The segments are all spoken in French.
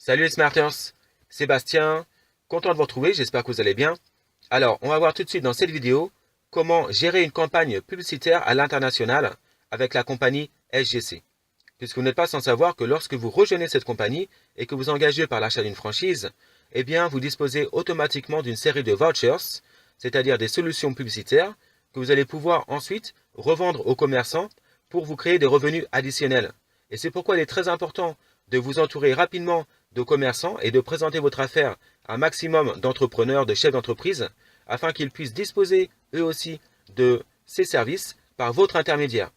Salut les Smarters, Sébastien, content de vous retrouver, j'espère que vous allez bien. Alors, on va voir tout de suite dans cette vidéo comment gérer une campagne publicitaire à l'international avec la compagnie SGC. Puisque vous n'êtes pas sans savoir que lorsque vous rejoignez cette compagnie et que vous engagez par l'achat d'une franchise, eh bien vous disposez automatiquement d'une série de vouchers, c'est-à-dire des solutions publicitaires que vous allez pouvoir ensuite revendre aux commerçants pour vous créer des revenus additionnels. Et c'est pourquoi il est très important de vous entourer rapidement de commerçants et de présenter votre affaire à un maximum d'entrepreneurs, de chefs d'entreprise, afin qu'ils puissent disposer eux aussi de ces services par votre intermédiaire.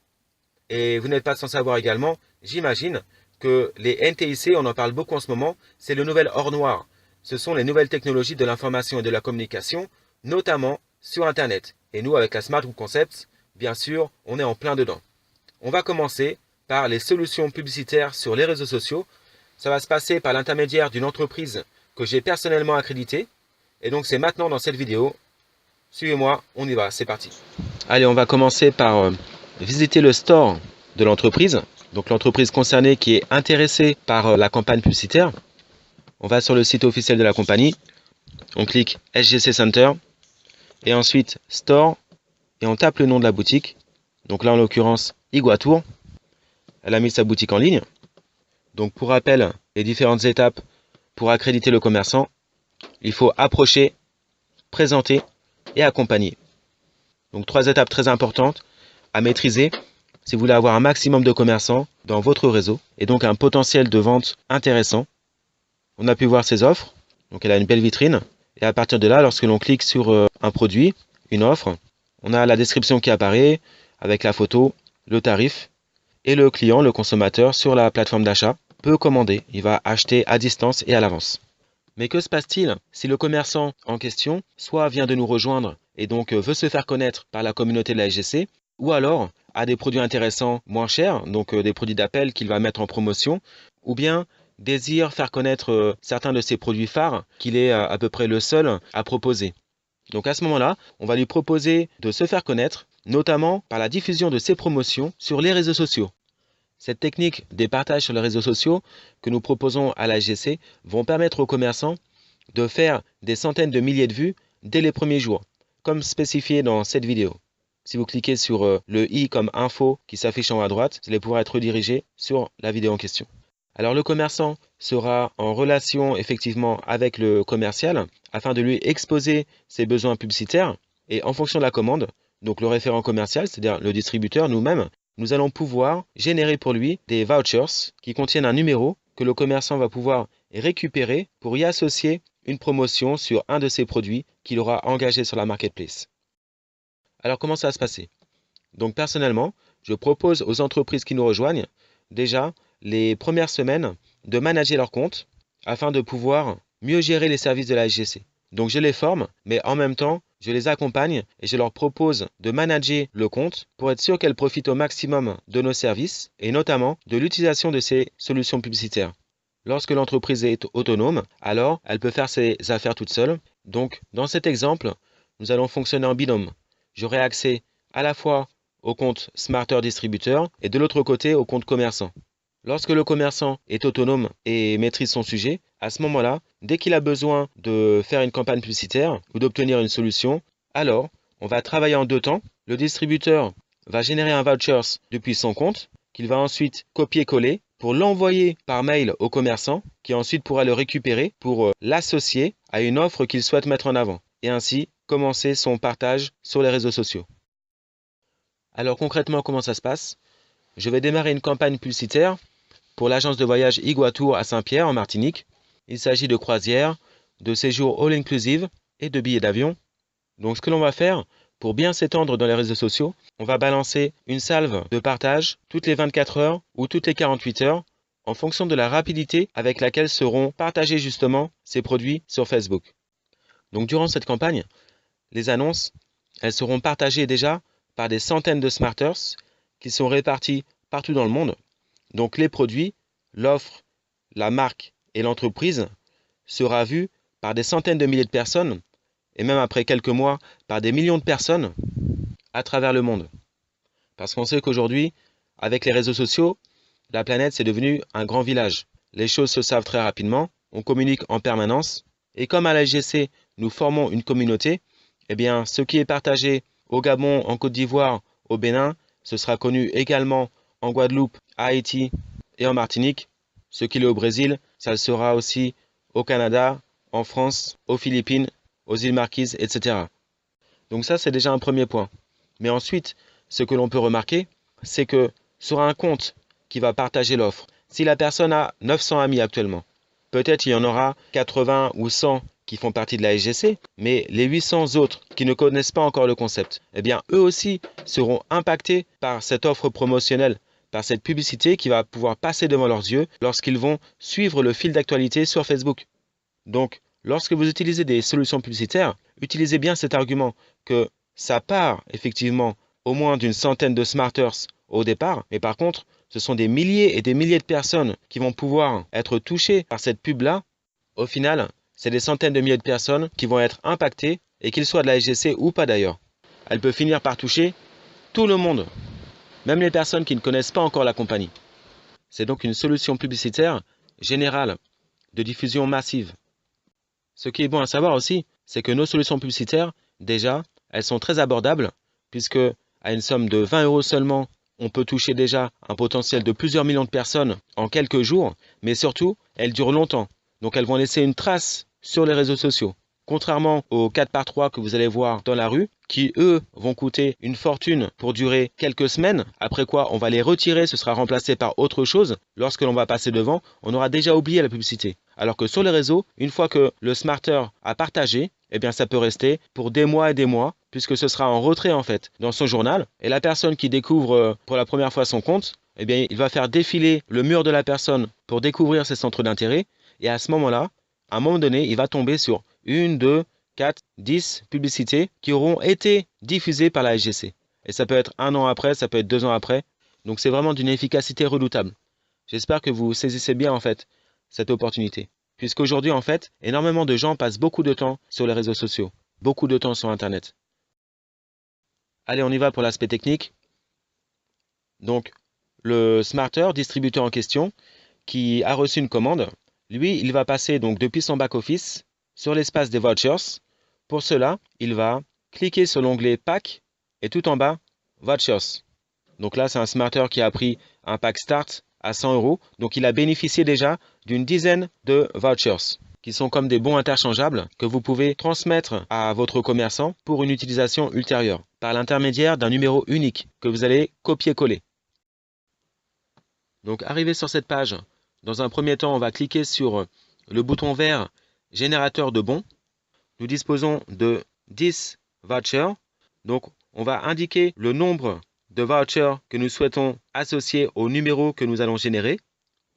Et vous n'êtes pas sans savoir également, j'imagine, que les NTIC, on en parle beaucoup en ce moment, c'est le nouvel or noir. Ce sont les nouvelles technologies de l'information et de la communication, notamment sur Internet. Et nous, avec la Smart Group Concepts, bien sûr, on est en plein dedans. On va commencer par les solutions publicitaires sur les réseaux sociaux. Ça va se passer par l'intermédiaire d'une entreprise que j'ai personnellement accréditée. Et donc c'est maintenant dans cette vidéo. Suivez-moi, on y va, c'est parti. Allez, on va commencer par visiter le store de l'entreprise. Donc l'entreprise concernée qui est intéressée par la campagne publicitaire. On va sur le site officiel de la compagnie. On clique SGC Center. Et ensuite Store. Et on tape le nom de la boutique. Donc là en l'occurrence Iguatour. Elle a mis sa boutique en ligne. Donc pour rappel, les différentes étapes pour accréditer le commerçant, il faut approcher, présenter et accompagner. Donc 3 étapes très importantes à maîtriser si vous voulez avoir un maximum de commerçants dans votre réseau et donc un potentiel de vente intéressant. On a pu voir ses offres, donc elle a une belle vitrine. Et à partir de là, lorsque l'on clique sur un produit, une offre, on a la description qui apparaît avec la photo, le tarif. Et le client, le consommateur, sur la plateforme d'achat, peut commander. Il va acheter à distance et à l'avance. Mais que se passe-t-il si le commerçant en question soit vient de nous rejoindre et donc veut se faire connaître par la communauté de la SGC, ou alors a des produits intéressants moins chers, donc des produits d'appel qu'il va mettre en promotion, ou bien désire faire connaître certains de ses produits phares qu'il est à peu près le seul à proposer. Donc à ce moment-là, on va lui proposer de se faire connaître, notamment par la diffusion de ses promotions sur les réseaux sociaux. Cette technique des partages sur les réseaux sociaux que nous proposons à la SGC vont permettre aux commerçants de faire des centaines de milliers de vues dès les premiers jours, comme spécifié dans cette vidéo. Si vous cliquez sur le i comme info qui s'affiche en haut à droite, vous allez pouvoir être redirigé sur la vidéo en question. Alors le commerçant sera en relation effectivement avec le commercial afin de lui exposer ses besoins publicitaires et en fonction de la commande, donc le référent commercial, c'est-à-dire le distributeur, nous-mêmes, nous allons pouvoir générer pour lui des vouchers qui contiennent un numéro que le commerçant va pouvoir récupérer pour y associer une promotion sur un de ses produits qu'il aura engagé sur la marketplace. Alors comment ça va se passer? Donc personnellement, je propose aux entreprises qui nous rejoignent déjà les premières semaines de manager leur compte afin de pouvoir mieux gérer les services de la SGC. Donc je les forme, mais en même temps, je les accompagne et je leur propose de manager le compte pour être sûr qu'elles profitent au maximum de nos services et notamment de l'utilisation de ces solutions publicitaires. Lorsque l'entreprise est autonome, alors elle peut faire ses affaires toute seule. Donc dans cet exemple, nous allons fonctionner en binôme. J'aurai accès à la fois au compte Smarter Distributeur et de l'autre côté au compte commerçant. Lorsque le commerçant est autonome et maîtrise son sujet, à ce moment-là, dès qu'il a besoin de faire une campagne publicitaire ou d'obtenir une solution, alors on va travailler en deux temps. Le distributeur va générer un voucher depuis son compte qu'il va ensuite copier-coller pour l'envoyer par mail au commerçant qui ensuite pourra le récupérer pour l'associer à une offre qu'il souhaite mettre en avant et ainsi commencer son partage sur les réseaux sociaux. Alors concrètement, comment ça se passe? Je vais démarrer une campagne publicitaire pour l'agence de voyage Iguatour à Saint-Pierre en Martinique. Il s'agit de croisières, de séjours all-inclusive et de billets d'avion. Donc ce que l'on va faire, pour bien s'étendre dans les réseaux sociaux, on va balancer une salve de partage toutes les 24 heures ou toutes les 48 heures en fonction de la rapidité avec laquelle seront partagés justement ces produits sur Facebook. Donc durant cette campagne, les annonces, elles seront partagées déjà par des centaines de smarters qui sont répartis partout dans le monde. Donc les produits, l'offre, la marque et l'entreprise sera vue par des centaines de milliers de personnes et même après quelques mois par des millions de personnes à travers le monde. Parce qu'on sait qu'aujourd'hui, avec les réseaux sociaux, la planète c'est devenu un grand village. Les choses se savent très rapidement on communique en permanence. Et comme à la SGC, nous formons une communauté, eh bien, ce qui est partagé au Gabon, en Côte d'Ivoire, au Bénin, ce sera connu également en Guadeloupe, à Haïti et en Martinique. Ce qui est au Brésil, ça le sera aussi au Canada, en France, aux Philippines, aux îles Marquises, etc. Donc ça, c'est déjà un premier point. Mais ensuite, ce que l'on peut remarquer, c'est que sur un compte qui va partager l'offre, si la personne a 900 amis actuellement, peut-être il y en aura 80 ou 100 qui font partie de la SGC, mais les 800 autres qui ne connaissent pas encore le concept, eh bien eux aussi seront impactés par cette offre promotionnelle, par cette publicité qui va pouvoir passer devant leurs yeux lorsqu'ils vont suivre le fil d'actualité sur Facebook. Donc, lorsque vous utilisez des solutions publicitaires, utilisez bien cet argument que ça part effectivement au moins d'une centaine de smarters au départ, mais par contre, ce sont des milliers et des milliers de personnes qui vont pouvoir être touchées par cette pub-là. Au final, c'est des centaines de milliers de personnes qui vont être impactées, et qu'ils soient de la SGC ou pas d'ailleurs. Elle peut finir par toucher tout le monde, même les personnes qui ne connaissent pas encore la compagnie. C'est donc une solution publicitaire générale de diffusion massive. Ce qui est bon à savoir aussi, c'est que nos solutions publicitaires, déjà, elles sont très abordables, puisque à une somme de 20 € seulement, on peut toucher déjà un potentiel de plusieurs millions de personnes en quelques jours, mais surtout, elles durent longtemps. Donc elles vont laisser une trace sur les réseaux sociaux. Contrairement aux 4x3 que vous allez voir dans la rue, qui eux vont coûter une fortune pour durer quelques semaines, après quoi on va les retirer, ce sera remplacé par autre chose. Lorsque l'on va passer devant, on aura déjà oublié la publicité. Alors que sur les réseaux, une fois que le smarter a partagé, eh bien ça peut rester pour des mois et des mois, puisque ce sera en retrait en fait dans son journal. Et la personne qui découvre pour la première fois son compte, eh bien il va faire défiler le mur de la personne pour découvrir ses centres d'intérêt. Et à ce moment-là, à un moment donné, il va tomber sur 1, 2, 4, 10 publicités qui auront été diffusées par la SGC. Et ça peut être 1 an après, ça peut être 2 ans après. Donc c'est vraiment d'une efficacité redoutable. J'espère que vous saisissez bien en fait cette opportunité. Puisqu'aujourd'hui en fait, énormément de gens passent beaucoup de temps sur les réseaux sociaux, beaucoup de temps sur Internet. Allez, on y va pour l'aspect technique. Donc le smarter, distributeur en question, qui a reçu une commande, lui, il va passer donc depuis son back-office sur l'espace des vouchers. Pour cela, il va cliquer sur l'onglet Pack et tout en bas, Vouchers. Donc là, c'est un smarter qui a pris un pack Start à 100 €. Donc il a bénéficié déjà d'une dizaine de vouchers qui sont comme des bons interchangeables que vous pouvez transmettre à votre commerçant pour une utilisation ultérieure par l'intermédiaire d'un numéro unique que vous allez copier-coller. Donc arrivé sur cette page, dans un premier temps, on va cliquer sur le bouton vert générateur de bons. Nous disposons de 10 vouchers. Donc on va indiquer le nombre de vouchers que nous souhaitons associer au numéro que nous allons générer.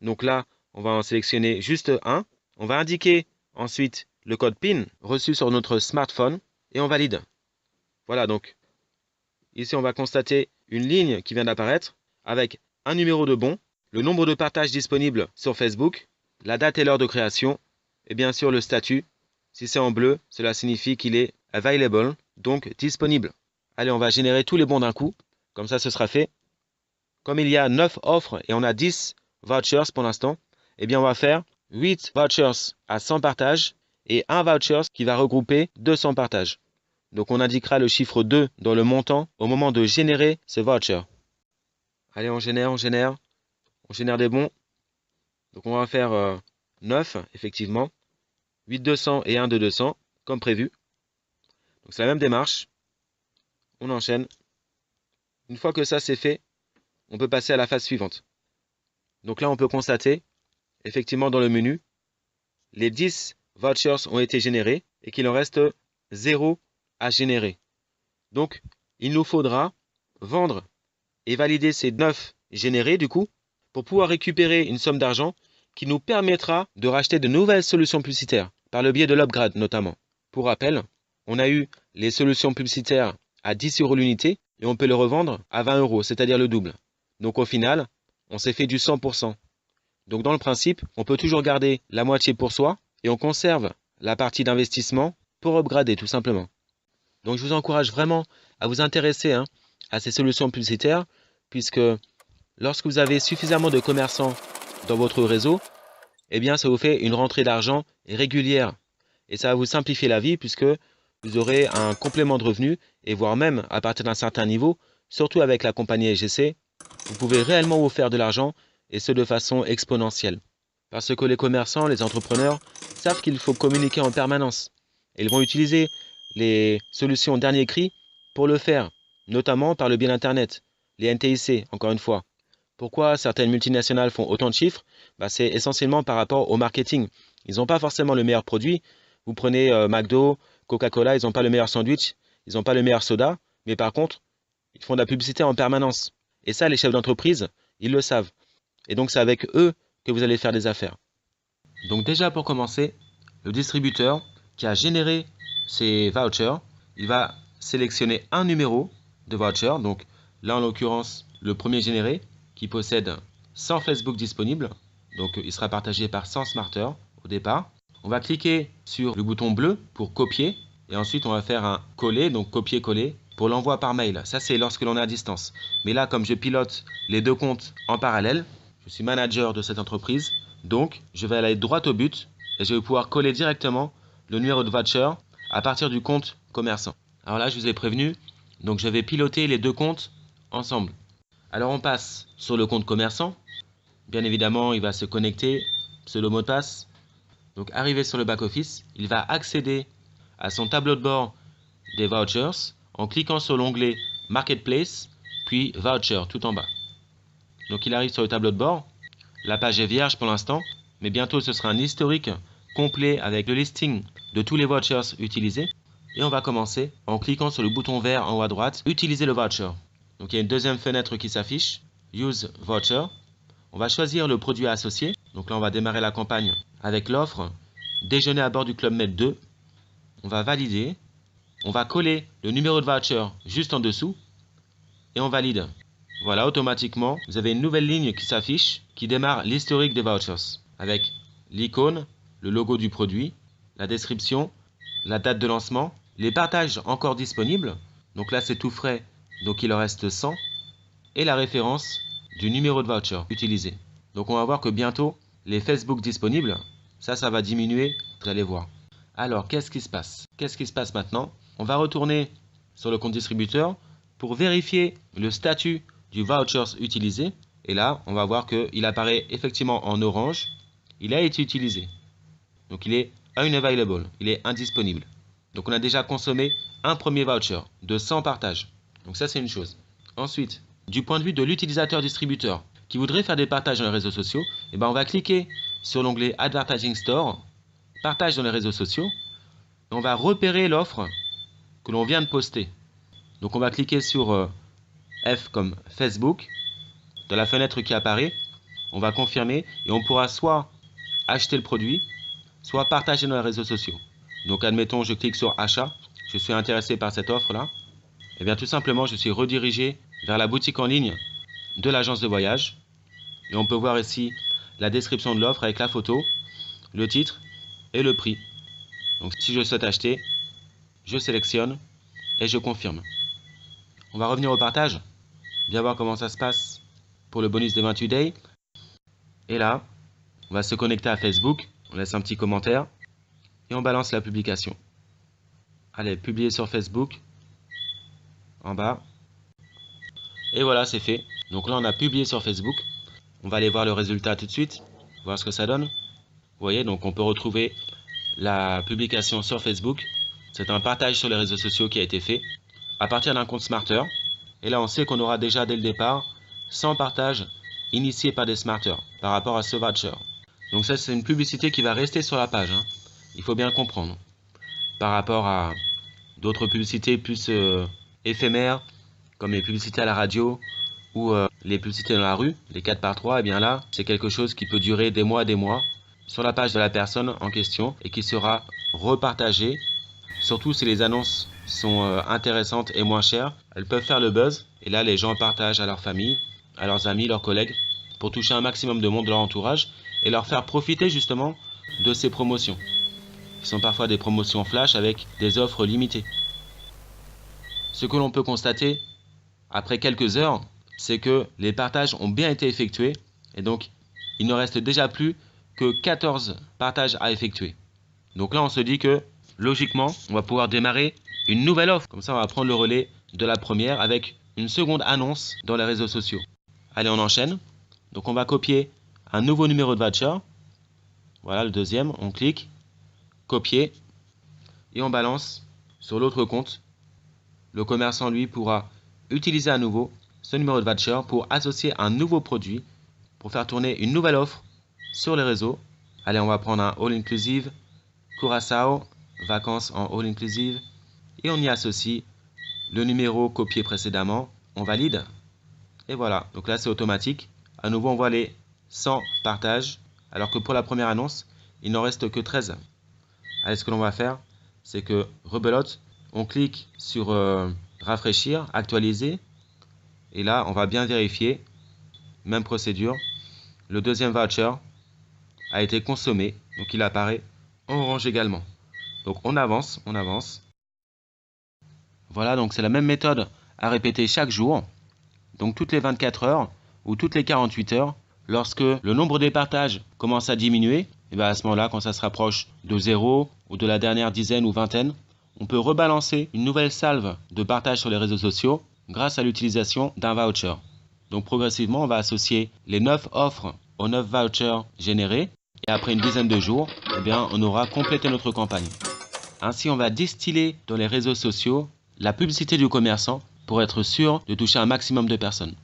Donc là, on va en sélectionner juste un. On va indiquer ensuite le code PIN reçu sur notre smartphone et on valide. Voilà, donc ici on va constater une ligne qui vient d'apparaître avec un numéro de bon, le nombre de partages disponibles sur Facebook, la date et l'heure de création et bien sûr le statut. Si c'est en bleu, cela signifie qu'il est available, donc disponible. Allez, on va générer tous les bons d'un coup. Comme ça, ce sera fait. Comme il y a 9 offres et on a 10 vouchers pour l'instant, eh bien on va faire 8 vouchers à 100 partages et un voucher qui va regrouper 200 partages. Donc on indiquera le chiffre 2 dans le montant au moment de générer ce voucher. Allez, on génère des bons. Donc on va faire 9, effectivement. 8 200 et 1 de 200, comme prévu. Donc c'est la même démarche. On enchaîne. Une fois que ça c'est fait, on peut passer à la phase suivante. Donc là, on peut constater, effectivement, dans le menu, les 10 vouchers ont été générés et qu'il en reste 0 à générer. Donc, il nous faudra vendre et valider ces 9 générés, du coup, pour pouvoir récupérer une somme d'argent qui nous permettra de racheter de nouvelles solutions publicitaires, par le biais de l'upgrade notamment. Pour rappel, on a eu les solutions publicitaires à 10 € l'unité et on peut les revendre à 20 €, c'est-à-dire le double. Donc au final, on s'est fait du 100%. Donc dans le principe, on peut toujours garder la moitié pour soi et on conserve la partie d'investissement pour upgrader tout simplement. Donc je vous encourage vraiment à vous intéresser à ces solutions publicitaires puisque lorsque vous avez suffisamment de commerçants dans votre réseau, eh bien ça vous fait une rentrée d'argent régulière. Et ça va vous simplifier la vie puisque vous aurez un complément de revenu et voire même à partir d'un certain niveau, surtout avec la compagnie SGC, vous pouvez réellement vous faire de l'argent et ce de façon exponentielle. Parce que les commerçants, les entrepreneurs savent qu'il faut communiquer en permanence. Et ils vont utiliser les solutions dernier cri pour le faire, notamment par le biais d'Internet, les NTIC, encore une fois. Pourquoi certaines multinationales font autant de chiffres? C'est essentiellement par rapport au marketing. Ils n'ont pas forcément le meilleur produit. Vous prenez McDo, Coca-Cola, ils n'ont pas le meilleur sandwich, ils n'ont pas le meilleur soda, mais par contre, ils font de la publicité en permanence. Et ça, les chefs d'entreprise, ils le savent. Et donc, c'est avec eux que vous allez faire des affaires. Donc déjà, pour commencer, le distributeur qui a généré ces vouchers, il va sélectionner un numéro de voucher. Donc là, en l'occurrence, le premier généré qui possède 100 Facebook disponibles. Donc il sera partagé par 100 smarters au départ. On va cliquer sur le bouton bleu pour copier. Et ensuite, on va faire un coller, donc copier-coller, pour l'envoi par mail. Ça, c'est lorsque l'on est à distance. Mais là, comme je pilote les deux comptes en parallèle, je suis manager de cette entreprise, donc je vais aller droit au but et je vais pouvoir coller directement le numéro de voucher à partir du compte commerçant. Alors là, je vous ai prévenu, donc je vais piloter les deux comptes ensemble. Alors on passe sur le compte commerçant. Bien évidemment, il va se connecter, pseudo mot de passe. Donc arrivé sur le back-office, il va accéder à son tableau de bord des vouchers en cliquant sur l'onglet Marketplace, puis Voucher tout en bas. Donc il arrive sur le tableau de bord. La page est vierge pour l'instant, mais bientôt ce sera un historique complet avec le listing de tous les vouchers utilisés. Et on va commencer en cliquant sur le bouton vert en haut à droite, Utiliser le voucher. Donc il y a une deuxième fenêtre qui s'affiche, Use Voucher. On va choisir le produit à associer. Donc là on va démarrer la campagne avec l'offre Déjeuner à bord du Club Med 2. On va valider. On va coller le numéro de voucher juste en dessous et on valide. Voilà, automatiquement, vous avez une nouvelle ligne qui s'affiche qui démarre l'historique des vouchers avec l'icône, le logo du produit, la description, la date de lancement, les partages encore disponibles. Donc là, c'est tout frais, donc il en reste 100 et la référence du numéro de voucher utilisé. Donc on va voir que bientôt, les Facebook disponibles, ça va diminuer, vous allez voir. Alors, qu'est-ce qui se passe? Qu'est-ce qui se passe maintenant? On va retourner sur le compte distributeur pour vérifier le statut du voucher utilisé. Et là, on va voir qu'il apparaît effectivement en orange. Il a été utilisé. Donc il est unavailable, il est indisponible. Donc on a déjà consommé un premier voucher de 100 partages. Donc ça, c'est une chose. Ensuite, du point de vue de l'utilisateur distributeur qui voudrait faire des partages dans les réseaux sociaux, on va cliquer sur l'onglet Advertising Store, partage dans les réseaux sociaux. Et on va repérer l'offre que l'on vient de poster. Donc on va cliquer sur F comme Facebook. Dans la fenêtre qui apparaît, on va confirmer et on pourra soit acheter le produit, soit partager dans les réseaux sociaux. Donc admettons, je clique sur achat, je suis intéressé par cette offre-là. Et bien tout simplement, je suis redirigé vers la boutique en ligne de l'agence de voyage. Et on peut voir ici la description de l'offre avec la photo, le titre et le prix. Donc si je souhaite acheter, je sélectionne et je confirme. On va revenir au partage, bien voir comment ça se passe pour le bonus des 28 days. Et là, on va se connecter à Facebook, on laisse un petit commentaire et on balance la publication. Allez, publier sur Facebook, en bas. Et voilà, c'est fait. Donc là, on a publié sur Facebook. On va aller voir le résultat tout de suite, voir ce que ça donne. Vous voyez, donc on peut retrouver la publication sur Facebook. C'est un partage sur les réseaux sociaux qui a été fait à partir d'un compte Smarter. Et là, on sait qu'on aura déjà dès le départ 100 partages initiés par des Smarters par rapport à ce voucher. Donc ça, c'est une publicité qui va rester sur la page. Il faut bien comprendre. Par rapport à d'autres publicités plus éphémères, comme les publicités à la radio ou les publicités dans la rue, les 4x3, et bien là, c'est quelque chose qui peut durer des mois sur la page de la personne en question et qui sera repartagé. Surtout si les annonces sont intéressantes et moins chères, elles peuvent faire le buzz. Et là, les gens partagent à leur famille, à leurs amis, leurs collègues, pour toucher un maximum de monde de leur entourage et leur faire profiter justement de ces promotions, qui sont parfois des promotions flash avec des offres limitées. Ce que l'on peut constater après quelques heures, c'est que les partages ont bien été effectués et donc il ne reste déjà plus que 14 partages à effectuer. Donc là, on se dit que logiquement, on va pouvoir démarrer une nouvelle offre. Comme ça, on va prendre le relais de la première avec une seconde annonce dans les réseaux sociaux. Allez, on enchaîne. Donc on va copier un nouveau numéro de voucher. Voilà le deuxième, on clique, copier et on balance sur l'autre compte. Le commerçant, lui, pourra utiliser à nouveau ce numéro de voucher pour associer un nouveau produit, pour faire tourner une nouvelle offre sur les réseaux. Allez, on va prendre un All Inclusive, Curaçao, vacances en All Inclusive, et on y associe le numéro copié précédemment, on valide, et voilà. Donc là, c'est automatique. À nouveau, on voit les 100 partages, alors que pour la première annonce, il n'en reste que 13. Allez, ce que l'on va faire, c'est que rebelote, on clique sur rafraîchir, actualiser, et là, on va bien vérifier, même procédure, le deuxième voucher a été consommé, donc il apparaît en orange également. Donc on avance, on avance. Voilà, donc c'est la même méthode à répéter chaque jour. Donc toutes les 24 heures ou toutes les 48 heures, lorsque le nombre des partages commence à diminuer, et bien à ce moment-là, quand ça se rapproche de 0 ou de la dernière dizaine ou vingtaine, on peut rebalancer une nouvelle salve de partage sur les réseaux sociaux grâce à l'utilisation d'un voucher. Donc progressivement, on va associer les 9 offres aux 9 vouchers générés et après une dizaine de jours, eh bien, on aura complété notre campagne. Ainsi, on va distiller dans les réseaux sociaux la publicité du commerçant pour être sûr de toucher un maximum de personnes.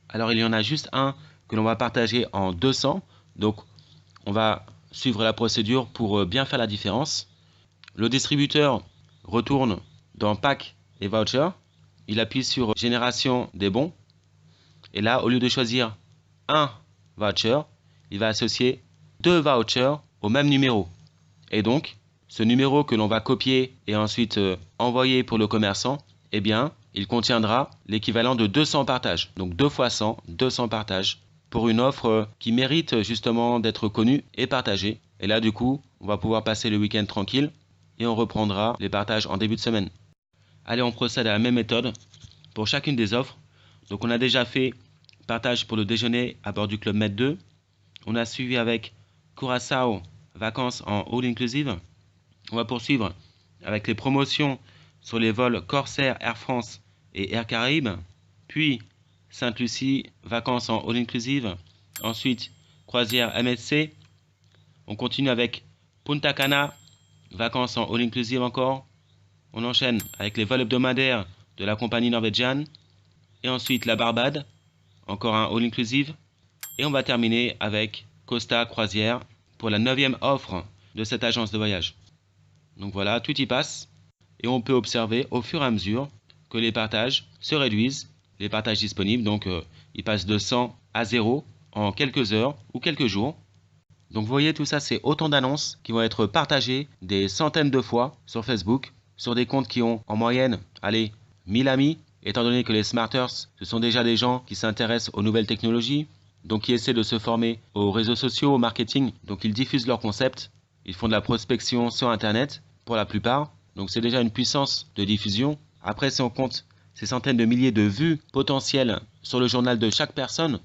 Alors, il y en a juste un que l'on va partager en 200. Donc, on va suivre la procédure pour bien faire la différence. Le distributeur retourne dans Pack et Voucher. Il appuie sur Génération des bons. Et là, au lieu de choisir un voucher, il va associer 2 vouchers au même numéro. Et donc, ce numéro que l'on va copier et ensuite envoyer pour le commerçant, eh bien, il contiendra l'équivalent de 200 partages. Donc 2 fois 100, 200 partages pour une offre qui mérite justement d'être connue et partagée. Et là, du coup, on va pouvoir passer le week-end tranquille et on reprendra les partages en début de semaine. Allez, on procède à la même méthode pour chacune des offres. Donc on a déjà fait partage pour le déjeuner à bord du Club Med 2. On a suivi avec Curaçao, vacances en All Inclusive. On va poursuivre avec les promotions sur les vols Corsair, Air France et Air Caraïbes. Puis Sainte-Lucie, vacances en All Inclusive. Ensuite, croisière MSC. On continue avec Punta Cana, vacances en All Inclusive encore. On enchaîne avec les vols hebdomadaires de la compagnie norvégienne. Et ensuite la Barbade, encore un All Inclusive. Et on va terminer avec Costa Croisière pour la 9e offre de cette agence de voyage. Donc voilà, tout y passe. Et on peut observer au fur et à mesure que les partages se réduisent, les partages disponibles. Donc ils passent de 100 à 0 en quelques heures ou quelques jours. Donc vous voyez, tout ça, c'est autant d'annonces qui vont être partagées des centaines de fois sur Facebook, sur des comptes qui ont en moyenne, allez, 1000 amis, étant donné que les Smarters, ce sont déjà des gens qui s'intéressent aux nouvelles technologies, donc qui essaient de se former aux réseaux sociaux, au marketing, donc ils diffusent leurs concepts, ils font de la prospection sur Internet, pour la plupart, donc c'est déjà une puissance de diffusion. Après, si on compte ces centaines de milliers de vues potentielles sur le journal de chaque personne,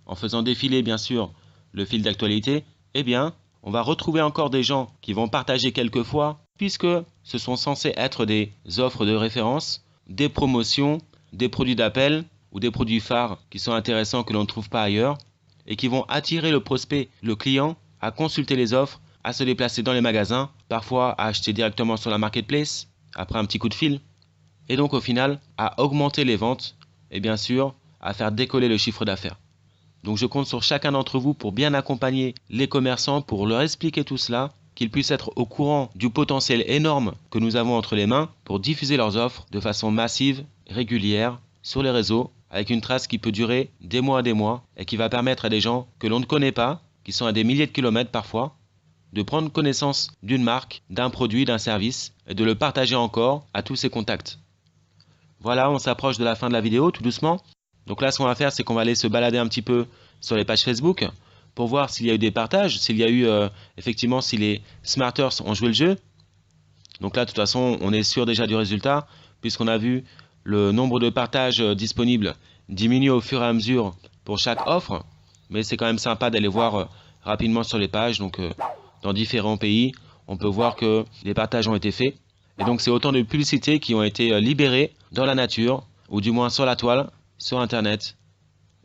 en faisant défiler bien sûr le fil d'actualité, eh bien, on va retrouver encore des gens qui vont partager quelques fois, puisque ce sont censés être des offres de référence, des promotions, des produits d'appel ou des produits phares qui sont intéressants que l'on ne trouve pas ailleurs et qui vont attirer le prospect, le client, à consulter les offres, à se déplacer dans les magasins, parfois à acheter directement sur la marketplace, après un petit coup de fil, et donc au final à augmenter les ventes et bien sûr à faire décoller le chiffre d'affaires. Donc je compte sur chacun d'entre vous pour bien accompagner les commerçants, pour leur expliquer tout cela, qu'ils puissent être au courant du potentiel énorme que nous avons entre les mains pour diffuser leurs offres de façon massive, régulière, sur les réseaux, avec une trace qui peut durer des mois et qui va permettre à des gens que l'on ne connaît pas, qui sont à des milliers de kilomètres parfois, de prendre connaissance d'une marque, d'un produit, d'un service et de le partager encore à tous ses contacts. Voilà, on s'approche de la fin de la vidéo tout doucement. Donc là, ce qu'on va faire, c'est qu'on va aller se balader un petit peu sur les pages Facebook pour voir s'il y a eu des partages, s'il y a eu effectivement si les Smarters ont joué le jeu. Donc là, de toute façon, on est sûr déjà du résultat puisqu'on a vu le nombre de partages disponibles diminuer au fur et à mesure pour chaque offre. Mais c'est quand même sympa d'aller voir rapidement sur les pages. Donc dans différents pays, on peut voir que les partages ont été faits. Et donc c'est autant de publicités qui ont été libérées dans la nature, ou du moins sur la toile, sur Internet.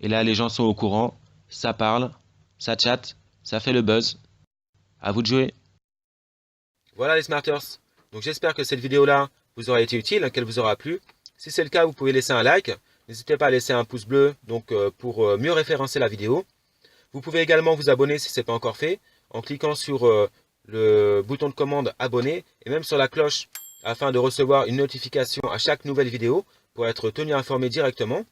Et là, les gens sont au courant, ça parle, ça chatte, ça fait le buzz. À vous de jouer. Voilà les Smarters. Donc j'espère que cette vidéo-là vous aura été utile, qu'elle vous aura plu. Si c'est le cas, vous pouvez laisser un like. N'hésitez pas à laisser un pouce bleu pour mieux référencer la vidéo. Vous pouvez également vous abonner si ce n'est pas encore fait, en cliquant sur le bouton de commande abonner et même sur la cloche afin de recevoir une notification à chaque nouvelle vidéo pour être tenu informé directement.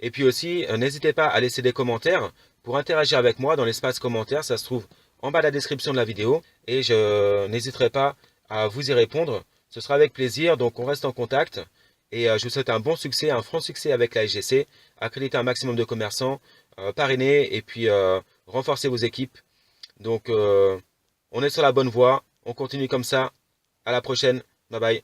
Et puis aussi, n'hésitez pas à laisser des commentaires pour interagir avec moi dans l'espace commentaires. Ça se trouve en bas de la description de la vidéo et je n'hésiterai pas à vous y répondre. Ce sera avec plaisir, donc on reste en contact. Et je vous souhaite un bon succès, un franc succès avec la SGC. Accréditer un maximum de commerçants, parrainer et puis renforcer vos équipes. Donc on est sur la bonne voie, on continue comme ça. À la prochaine, bye bye.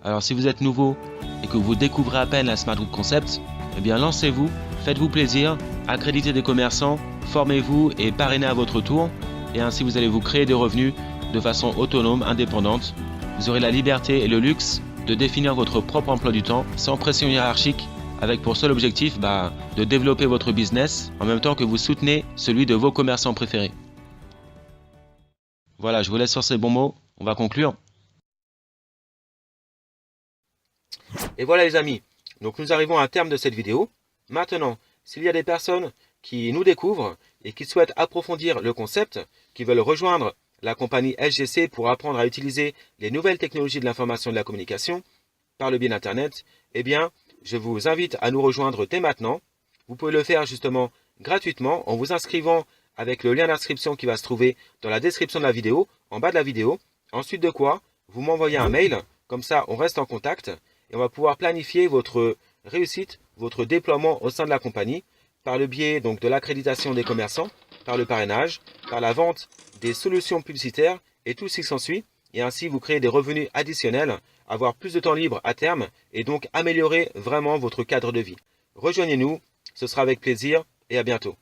Alors si vous êtes nouveau et que vous découvrez à peine la Smart Group Concept, eh bien lancez-vous, faites-vous plaisir, accréditez des commerçants, formez-vous et parrainez à votre tour. Et ainsi vous allez vous créer des revenus de façon autonome, indépendante. Vous aurez la liberté et le luxe de définir votre propre emploi du temps sans pression hiérarchique, avec pour seul objectif de développer votre business en même temps que vous soutenez celui de vos commerçants préférés. Voilà, je vous laisse sur ces bons mots, on va conclure. Et voilà les amis, donc nous arrivons à un terme de cette vidéo. Maintenant, s'il y a des personnes qui nous découvrent et qui souhaitent approfondir le concept, qui veulent rejoindre la compagnie SGC pour apprendre à utiliser les nouvelles technologies de l'information et de la communication par le biais d'Internet, eh bien, je vous invite à nous rejoindre dès maintenant. Vous pouvez le faire justement gratuitement en vous inscrivant avec le lien d'inscription qui va se trouver dans la description de la vidéo, en bas de la vidéo. Ensuite de quoi, vous m'envoyez un mail, comme ça on reste en contact et on va pouvoir planifier votre réussite, votre déploiement au sein de la compagnie par le biais donc de l'accréditation des commerçants, par le parrainage, par la vente des solutions publicitaires et tout ce qui s'ensuit. Et ainsi vous créez des revenus additionnels, avoir plus de temps libre à terme et donc améliorer vraiment votre cadre de vie. Rejoignez-nous, ce sera avec plaisir et à bientôt.